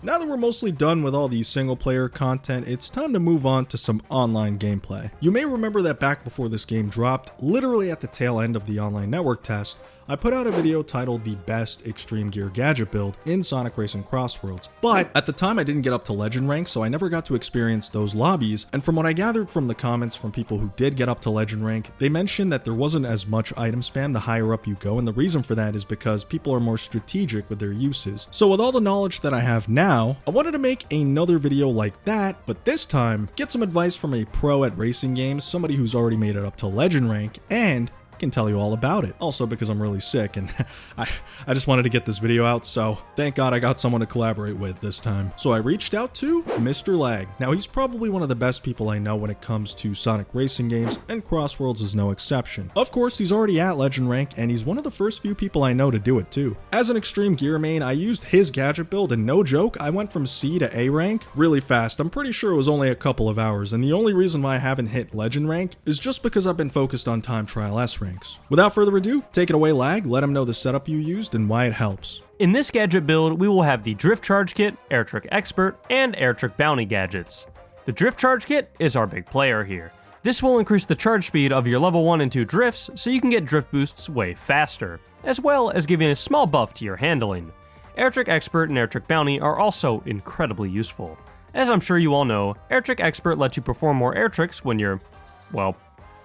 Now that we're mostly done with all the single player content, it's time to move on to some online gameplay. You may remember that back before this game dropped, literally at the tail end of the online network test, I put out a video titled The Best Extreme Gear Gadget Build in Sonic Racing CrossWorlds. But at the time I didn't get up to Legend rank, so I never got to experience those lobbies, and from what I gathered from the comments from people who did get up to Legend rank, they mentioned that there wasn't as much item spam the higher up you go, and the reason for that is because people are more strategic with their uses. So with all the knowledge that I have now, I wanted to make another video like that, but this time, get some advice from a pro at racing games, somebody who's already made it up to Legend rank, and can tell you all about it. Also because I'm really sick and I just wanted to get this video out, so thank God I got someone to collaborate with this time. So I reached out to Mr. Lag. Now he's probably one of the best people I know when it comes to Sonic racing games, and CrossWorlds is no exception. Of course, he's already at Legend rank, and he's one of the first few people I know to do it too. As an extreme gear main, I used his gadget build, and no joke, I went from C to A rank really fast. I'm pretty sure it was only a couple of hours, and the only reason why I haven't hit Legend rank is just because I've been focused on time trial S ranks. Without further ado, take it away, Lag. Let him know the setup you used and why it helps. In this gadget build, we will have the Drift Charge Kit, Air Trick Expert, and Air Trick Bounty gadgets. The Drift Charge Kit is our big player here. This will increase the charge speed of your level 1 and 2 drifts so you can get drift boosts way faster, as well as giving a small buff to your handling. Air Trick Expert and Air Trick Bounty are also incredibly useful. As I'm sure you all know, Air Trick Expert lets you perform more air tricks when you're, well,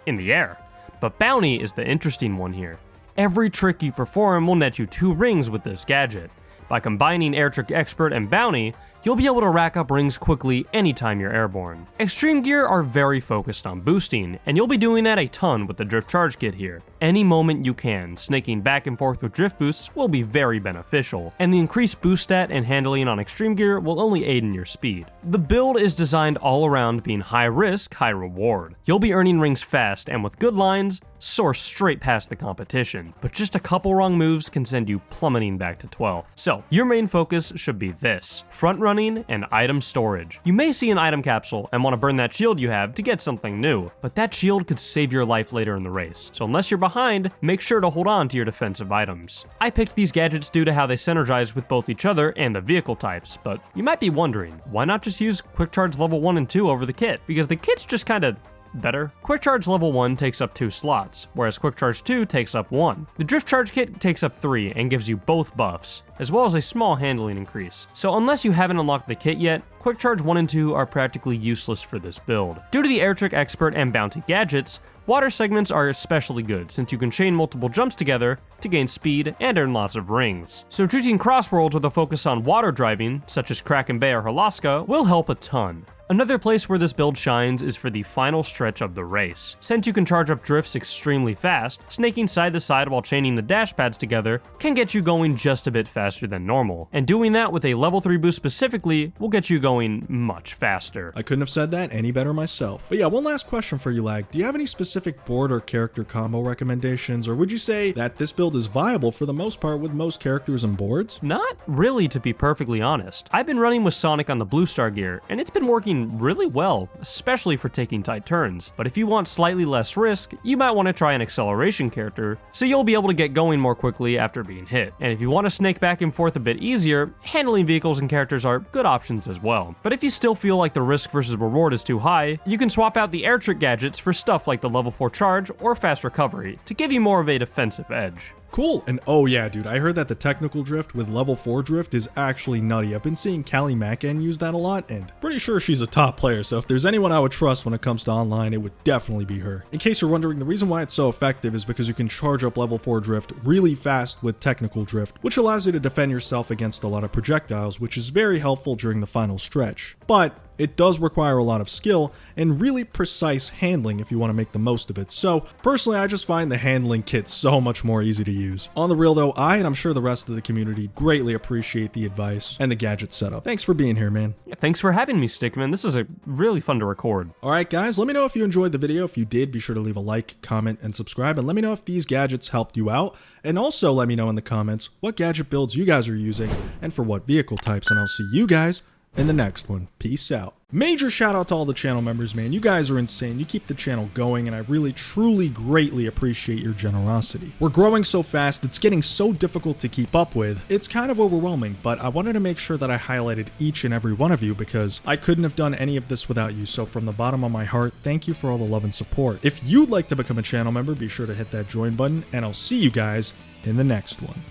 in the air. But Bounty is the interesting one here. Every trick you perform will net you 2 rings with this gadget. By combining Air Trick Expert and Bounty, you'll be able to rack up rings quickly anytime you're airborne. Extreme Gear are very focused on boosting, and you'll be doing that a ton with the Drift Charge Kit here. Any moment you can, snaking back and forth with drift boosts will be very beneficial, and the increased boost stat and handling on Extreme Gear will only aid in your speed. The build is designed all around being high risk, high reward. You'll be earning rings fast, and with good lines, soar straight past the competition, but just a couple wrong moves can send you plummeting back to 12th. So, your main focus should be this: front running and item storage. You may see an item capsule and want to burn that shield you have to get something new, but that shield could save your life later in the race, so unless you're behind, make sure to hold on to your defensive items. I picked these gadgets due to how they synergize with both each other and the vehicle types, but you might be wondering, why not just use Quick Charge level 1 and 2 over the kit? Because the kit's just kinda better. Quick Charge level 1 takes up 2 slots, whereas Quick Charge 2 takes up 1. The Drift Charge Kit takes up 3 and gives you both buffs, as well as a small handling increase. So unless you haven't unlocked the kit yet, Quick Charge 1 and 2 are practically useless for this build. Due to the Air Trick Expert and Bounty gadgets, water segments are especially good since you can chain multiple jumps together to gain speed and earn lots of rings. So choosing CrossWorlds with a focus on water driving, such as Kraken Bay or Halaska, will help a ton. Another place where this build shines is for the final stretch of the race. Since you can charge up drifts extremely fast, snaking side to side while chaining the dash pads together can get you going just a bit faster than normal, and doing that with a level 3 boost specifically will get you going much faster. I couldn't have said that any better myself. But yeah, one last question for you, Lag. Do you have any specific board or character combo recommendations, or would you say that this build is viable for the most part with most characters and boards? Not really, to be perfectly honest. I've been running with Sonic on the Blue Star gear, and it's been working really well, especially for taking tight turns. But if you want slightly less risk, you might want to try an acceleration character, so you'll be able to get going more quickly after being hit. And if you want to snake back and forth a bit easier, handling vehicles and characters are good options as well. But if you still feel like the risk versus reward is too high, you can swap out the Air Trick gadgets for stuff like the level 4 charge or fast recovery to give you more of a defensive edge. Cool, and oh yeah, dude, I heard that the technical drift with level 4 drift is actually nutty. I've been seeing Callie Mackan use that a lot, and pretty sure she's a top player, so if there's anyone I would trust when it comes to online, it would definitely be her. In case you're wondering, the reason why it's so effective is because you can charge up level 4 drift really fast with technical drift, which allows you to defend yourself against a lot of projectiles, which is very helpful during the final stretch. But it does require a lot of skill and really precise handling if you want to make the most of it. So personally, I just find the handling kit so much more easy to use. On the real though, I and I'm sure the rest of the community greatly appreciate the advice and the gadget setup. Thanks for being here, man. Yeah, thanks for having me, Stickman. This was really fun to record. Alright guys, let me know if you enjoyed the video. If you did, be sure to leave a like, comment, and subscribe, and let me know if these gadgets helped you out. And also let me know in the comments what gadget builds you guys are using and for what vehicle types, and I'll see you guys in the next one. Peace out. Major shout out to all the channel members, man. You guys are insane. You keep the channel going, and I really, truly, greatly appreciate your generosity. We're growing so fast, it's getting so difficult to keep up with. It's kind of overwhelming, but I wanted to make sure that I highlighted each and every one of you because I couldn't have done any of this without you. So from the bottom of my heart, thank you for all the love and support. If you'd like to become a channel member, be sure to hit that join button, and I'll see you guys in the next one.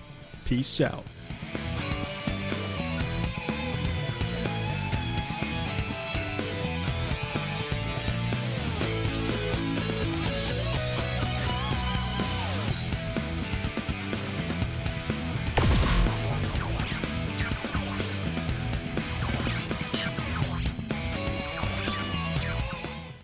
Peace out.